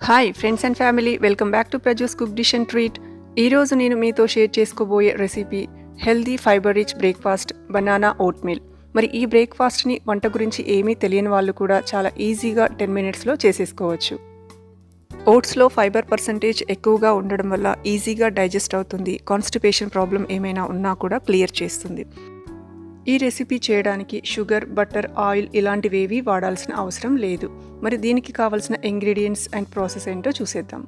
Hi friends and family, welcome back to ప్రజ్యూస్ cook dish and treat. ఈరోజు నేను మీతో షేర్ చేసుకోబోయే recipe healthy fibre rich breakfast banana oatmeal. మరి ఈ బ్రేక్ఫాస్ట్ని వంట గురించి ఏమీ తెలియని వాళ్ళు కూడా చాలా ఈజీగా 10 మినిట్స్లో చేసేసుకోవచ్చు. ఓట్స్లో ఫైబర్ పర్సంటేజ్ ఎక్కువగా ఉండడం వల్ల ఈజీగా డైజెస్ట్ అవుతుంది. కాన్స్టిపేషన్ ప్రాబ్లం ఏమైనా ఉన్నా కూడా క్లియర్ చేస్తుంది. ఈ రెసిపీ చేయడానికి షుగర్, బటర్, ఆయిల్ ఇలాంటివేవి వాడాల్సిన అవసరం లేదు. మరి దీనికి కావాల్సిన ఇంగ్రీడియంట్స్ అండ్ ప్రాసెస్ ఏంటో చూసేద్దాం.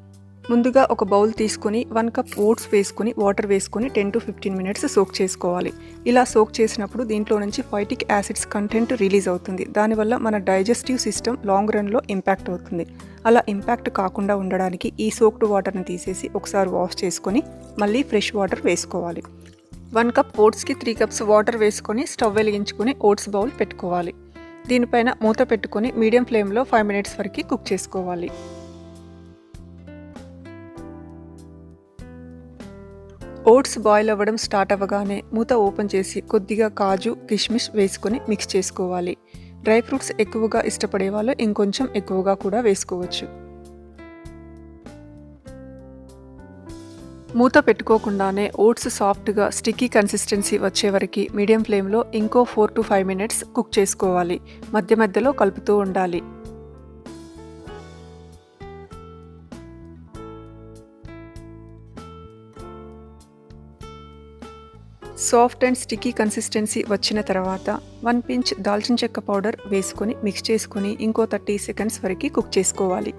ముందుగా ఒక బౌల్ తీసుకొని 1 కప్ ఓట్స్ వేసుకొని వాటర్ వేసుకొని 10 to 15 మినిట్స్ సోక్ చేసుకోవాలి. ఇలా సోక్ చేసినప్పుడు దీంట్లో నుంచి ఫైటిక్ యాసిడ్స్ కంటెంట్ రిలీజ్ అవుతుంది. దానివల్ల మన డైజెస్టివ్ సిస్టమ్ లాంగ్ రన్లో ఇంపాక్ట్ అవుతుంది. అలా ఇంపాక్ట్ కాకుండా ఉండడానికి ఈ సోక్డ్ వాటర్ని తీసేసి ఒకసారి వాష్ చేసుకొని మళ్ళీ ఫ్రెష్ వాటర్ వేసుకోవాలి. 1 కప్ ఓట్స్కి 3 కప్స్ వాటర్ వేసుకొని స్టవ్ వెలిగించుకొని ఓట్స్ బౌల్ పెట్టుకోవాలి. దీనిపైన మూత పెట్టుకొని మీడియం ఫ్లేమ్లో 5 మినిట్స్ వరకు కుక్ చేసుకోవాలి. ఓట్స్ బాయిల్ అవ్వడం స్టార్ట్ అవ్వగానే మూత ఓపెన్ చేసి కొద్దిగా కాజు, కిష్మిష్ వేసుకొని మిక్స్ చేసుకోవాలి. డ్రై ఫ్రూట్స్ ఎక్కువగా ఇష్టపడే వాళ్ళు ఇంకొంచెం ఎక్కువగా కూడా వేసుకోవచ్చు. మూత పెట్టుకోకుండానే ఓట్స్ సాఫ్ట్గా స్టిక్కీ కన్సిస్టెన్సీ వచ్చే వరకు మీడియం ఫ్లేమ్లో ఇంకో 4 to 5 మినిట్స్ కుక్ చేసుకోవాలి. మధ్య మధ్యలో కలుపుతూ ఉండాలి. సాఫ్ట్ అండ్ స్టిక్కీ కన్సిస్టెన్సీ వచ్చిన తర్వాత 1 pinch దాల్చిన చెక్క పౌడర్ వేసుకొని మిక్స్ చేసుకొని ఇంకో 30 seconds వరకు కుక్ చేసుకోవాలి.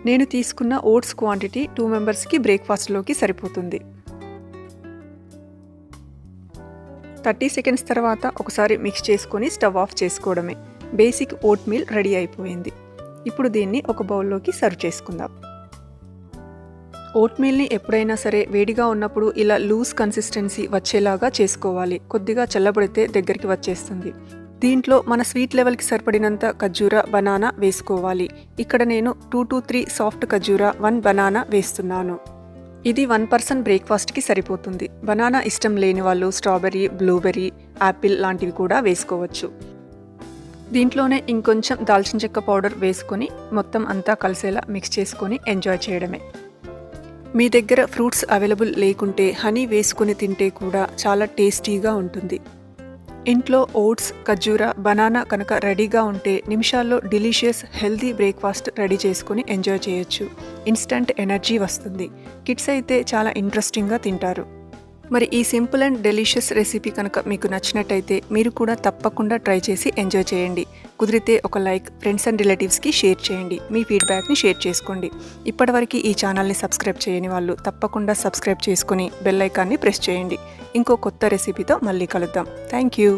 నేను తీసుకున్న ఓట్స్ క్వాంటిటీ 2 మెంబర్స్కి బ్రేక్ఫాస్ట్లోకి సరిపోతుంది. 30 seconds తర్వాత ఒకసారి మిక్స్ చేసుకొని స్టవ్ ఆఫ్ చేసుకోవడమే. బేసిక్ ఓట్మీల్ రెడీ అయిపోయింది. ఇప్పుడు దీన్ని ఒక బౌల్లోకి సర్వ్ చేసుకుందాం. ఓట్మీల్ని ఎప్పుడైనా సరే వేడిగా ఉన్నప్పుడు ఇలా లూజ్ కన్సిస్టెన్సీ వచ్చేలాగా చేసుకోవాలి. కొద్దిగా చల్లబడితే దగ్గరికి వచ్చేస్తుంది. దీంట్లో మన స్వీట్ లెవెల్కి సరిపడినంత ఖర్జూరా, బనానా వేసుకోవాలి. ఇక్కడ నేను 2 to 3 సాఫ్ట్ ఖర్జూరా, 1 బనానా వేస్తున్నాను. ఇది 1 person బ్రేక్ఫాస్ట్కి సరిపోతుంది. బనానా ఇష్టం లేని వాళ్ళు స్ట్రాబెర్రీ, బ్లూబెర్రీ, యాపిల్ లాంటివి కూడా వేసుకోవచ్చు. దీంట్లోనే ఇంకొంచెం దాల్చిన చెక్క పౌడర్ వేసుకొని మొత్తం అంతా కలిసేలా మిక్స్ చేసుకొని ఎంజాయ్ చేయడమే. మీ దగ్గర ఫ్రూట్స్ అవైలబుల్ లేకుంటే హనీ వేసుకొని తింటే కూడా చాలా టేస్టీగా ఉంటుంది. ఇంట్లో ఓట్స్, ఖర్జూరా, బనానా కనుక రెడీగా ఉంటే నిమిషాల్లో డిలీషియస్ హెల్తీ బ్రేక్ఫాస్ట్ రెడీ చేసుకుని ఎంజాయ్ చేయొచ్చు. ఇన్స్టంట్ ఎనర్జీ వస్తుంది. కిడ్స్ అయితే చాలా ఇంట్రెస్టింగ్గా తింటారు. మరి ఈ సింపుల్ అండ్ డెలిషియస్ రెసిపీ కనుక మీకు నచ్చినట్టయితే మీరు కూడా తప్పకుండా ట్రై చేసి ఎంజాయ్ చేయండి. కుదిరితే ఒక లైక్, ఫ్రెండ్స్ అండ్ రిలేటివ్స్కి షేర్ చేయండి. మీ ఫీడ్బ్యాక్ని షేర్ చేసుకోండి. ఇప్పటివరకు ఈ ఛానల్ని సబ్స్క్రైబ్ చేయని వాళ్ళు తప్పకుండా సబ్స్క్రైబ్ చేసుకుని బెల్ ఐకాన్ని ప్రెస్ చేయండి. ఇంకో కొత్త రెసిపీతో మళ్ళీ కలుద్దాం. Thank you.